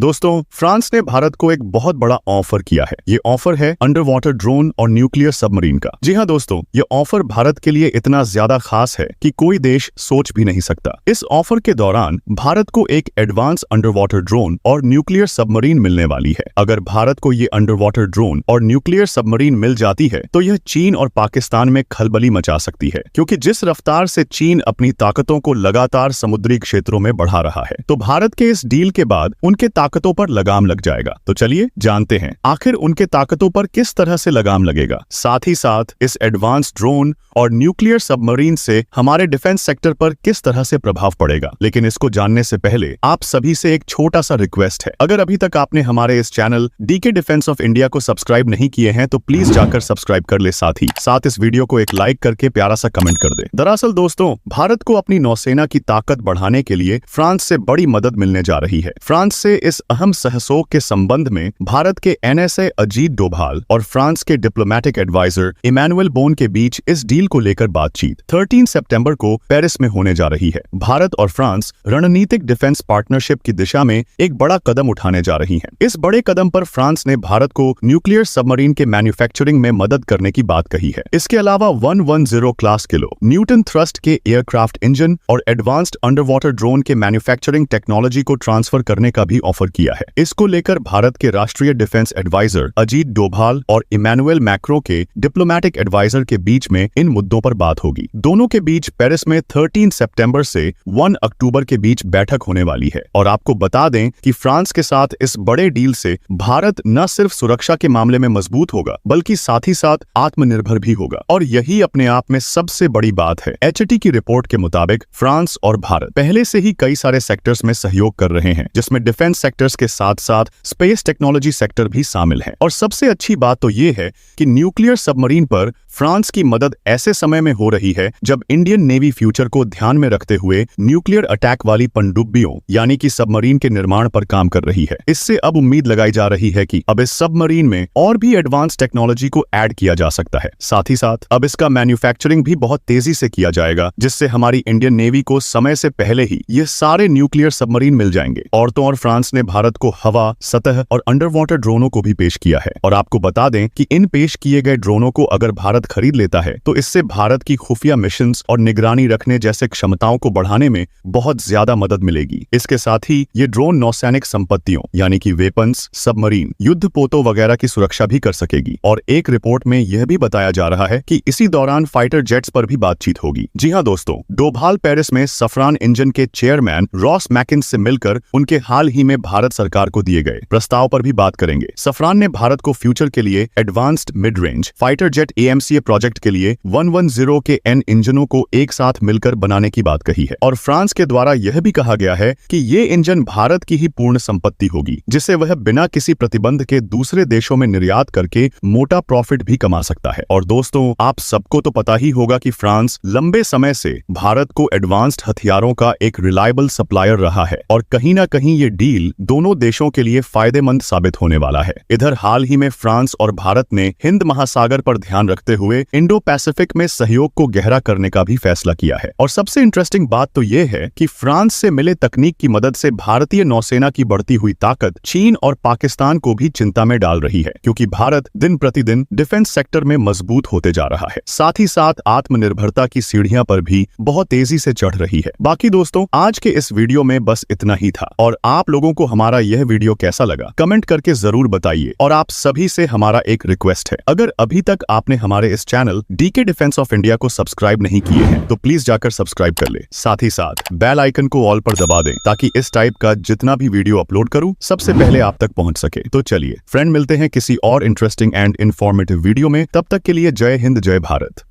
दोस्तों, फ्रांस ने भारत को एक बहुत बड़ा ऑफर किया है। ये ऑफर है अंडर वाटर ड्रोन और न्यूक्लियर सबमरीन का। जी हाँ दोस्तों, ये ऑफर भारत के लिए इतना ज्यादा खास है कि कोई देश सोच भी नहीं सकता। इस ऑफर के दौरान भारत को एक एडवांस अंडर वाटर ड्रोन और न्यूक्लियर सबमरीन मिलने वाली है। अगर भारत को ये अंडर वाटर ड्रोन और न्यूक्लियर सबमरीन मिल जाती है तो यह चीन और पाकिस्तान में खलबली मचा सकती है, क्योंकि जिस रफ्तार से चीन अपनी ताकतों को लगातार समुद्री क्षेत्रों में बढ़ा रहा है, तो भारत के इस डील के बाद उनके ताकतों पर लगाम लग जाएगा। तो चलिए जानते हैं आखिर उनके ताकतों पर किस तरह से लगाम लगेगा। साथ ही साथ इस एडवांस ड्रोन और न्यूक्लियर सबमरीन से हमारे डिफेंस सेक्टर पर किस तरह से प्रभाव पड़ेगा। लेकिन इसको जानने से पहले आप सभी से एक छोटा सा रिक्वेस्ट है। अगर अभी तक आपने हमारे इस channel DK defence of India को सब्सक्राइब नहीं किए हैं तो प्लीज जाकर सब्सक्राइब कर ले, साथ इस वीडियो को एक लाइक करके प्यारा सा कमेंट कर दे। दरअसल दोस्तों, भारत को अपनी नौसेना की ताकत बढ़ाने के लिए फ्रांस से बड़ी मदद मिलने जा रही है। फ्रांस से इस अहम सहयोग के संबंध में भारत के एनएसए अजीत डोभाल और फ्रांस के डिप्लोमेटिक एडवाइजर इमैनुअल बोन के बीच इस डील को लेकर बातचीत 13 सितंबर को पेरिस में होने जा रही है। भारत और फ्रांस रणनीतिक डिफेंस पार्टनरशिप की दिशा में एक बड़ा कदम उठाने जा रही हैं। इस बड़े कदम पर फ्रांस ने भारत को न्यूक्लियर सबमरीन के मैन्युफैक्चरिंग में मदद करने की बात कही है। इसके अलावा 110 क्लास किलो न्यूटन थ्रस्ट के एयरक्राफ्ट इंजन और एडवांस्ड अंडर वाटर ड्रोन के मैन्युफैक्चरिंग टेक्नोलॉजी को ट्रांसफर करने का भी ऑफर किया है। इसको लेकर भारत के राष्ट्रीय डिफेंस एडवाइजर अजीत डोभाल और इमैनुअल मैक्रो के डिप्लोमेटिक एडवाइजर के बीच में इन मुद्दों पर बात होगी। दोनों के बीच पेरिस में 13 सितंबर से 1 अक्टूबर के बीच बैठक होने वाली है। और आपको बता दें कि फ्रांस के साथ इस बड़े डील से भारत न सिर्फ सुरक्षा के मामले में मजबूत होगा, बल्कि साथ ही साथ आत्मनिर्भर भी होगा। और यही अपने आप में सबसे बड़ी बात है। एचटी की रिपोर्ट के मुताबिक फ्रांस और भारत पहले से ही कई सारे सेक्टर्स में सहयोग कर रहे हैं, जिसमें डिफेंस सेक्टर्स के साथ साथ स्पेस टेक्नोलॉजी सेक्टर भी शामिल है। और सबसे अच्छी बात तो ये है कि न्यूक्लियर सबमरीन पर फ्रांस की मदद ऐसे समय में हो रही है जब इंडियन नेवी फ्यूचर को ध्यान में रखते हुए न्यूक्लियर अटैक वाली पनडुब्बियों यानी कि सबमरीन के निर्माण पर काम कर रही है। इससे अब उम्मीद लगाई जा रही है कि अब इस सबमरीन में और भी एडवांस टेक्नोलॉजी को ऐड किया जा सकता है। साथ ही साथ अब इसका मैन्युफैक्चरिंग भी बहुत तेजी से किया जाएगा, जिससे हमारी इंडियन नेवी को समय से पहले ही ये सारे न्यूक्लियर सबमरीन मिल जाएंगे। और तो और फ्रांस ने भारत को हवा, सतह और अंडर वाटर ड्रोनों को भी पेश किया है। और आपको बता दें कि इन पेश किए गए ड्रोनों को अगर भारत खरीद लेता है तो इससे भारत की खुफिया मिशंस और निगरानी रखने जैसे क्षमताओं को बढ़ाने में बहुत ज्यादा मदद मिलेगी। इसके साथ ही ये ड्रोन नौसैनिक संपत्तियों यानी कि वेपन्स, सबमरीन, युद्धपोतों वगैरह की सुरक्षा भी कर सकेगी। और एक रिपोर्ट में यह भी बताया जा रहा है कि इसी दौरान फाइटर जेट्स पर भी बातचीत होगी। जी हाँ दोस्तों, डोभाल पेरिस में सफरान इंजन के चेयरमैन रॉस मैकिन्स से मिलकर उनके हाल ही में भारत सरकार को दिए गए प्रस्ताव पर भी बात करेंगे। सफरान ने भारत को फ्यूचर के लिए advanced mid range fighter jet AMCA project के लिए 110 के एन इंजनों को एक साथ मिलकर बनाने की बात कही है। और फ्रांस के द्वारा यह भी कहा गया है कि ये इंजन भारत की ही पूर्ण संपत्ति होगी, जिसे वह बिना किसी प्रतिबंध के दूसरे देशों में निर्यात करके मोटा प्रॉफिट भी कमा सकता है। और दोस्तों, आप सबको तो पता ही होगा कि फ्रांस लंबे समय से भारत को एडवांस्ड हथियारों का एक रिलायबल सप्लायर रहा है। और कहीं ना कहीं ये डील दोनों देशों के लिए फायदेमंद साबित होने वाला है। इधर हाल ही में फ्रांस और भारत ने हिंद महासागर पर ध्यान रखते हुए इंडो पैसिफिक में सहयोग को गहरा करने का भी फैसला किया है। और सबसे इंटरेस्टिंग बात तो यह है कि फ्रांस से मिले तकनीक की मदद से भारतीय नौसेना की बढ़ती हुई ताकत चीन और पाकिस्तान को भी चिंता में डाल रही है, क्योंकि भारत दिन प्रतिदिन डिफेंस सेक्टर में मजबूत होते जा रहा है। साथ ही साथ आत्मनिर्भरता की सीढ़ियां पर भी बहुत तेजी से चढ़ रही है। बाकी दोस्तों, आज के इस वीडियो में बस इतना ही था। और आप लोगों को हमारा यह वीडियो कैसा लगा कमेंट करके जरूर बताइए। और आप सभी से हमारा एक रिक्वेस्ट है, अगर अभी तक आपने हमारे इस channel DK defence of India को सब्सक्राइब नहीं किए हैं तो प्लीज जाकर सब्सक्राइब कर ले। साथ ही साथ बेल आइकन को ऑल पर दबा दें ताकि इस टाइप का जितना भी वीडियो अपलोड करूं सबसे पहले आप तक पहुंच सके। तो चलिए फ्रेंड, मिलते हैं किसी और इंटरेस्टिंग एंड इंफॉर्मेटिव वीडियो में। तब तक के लिए जय हिंद, जय भारत।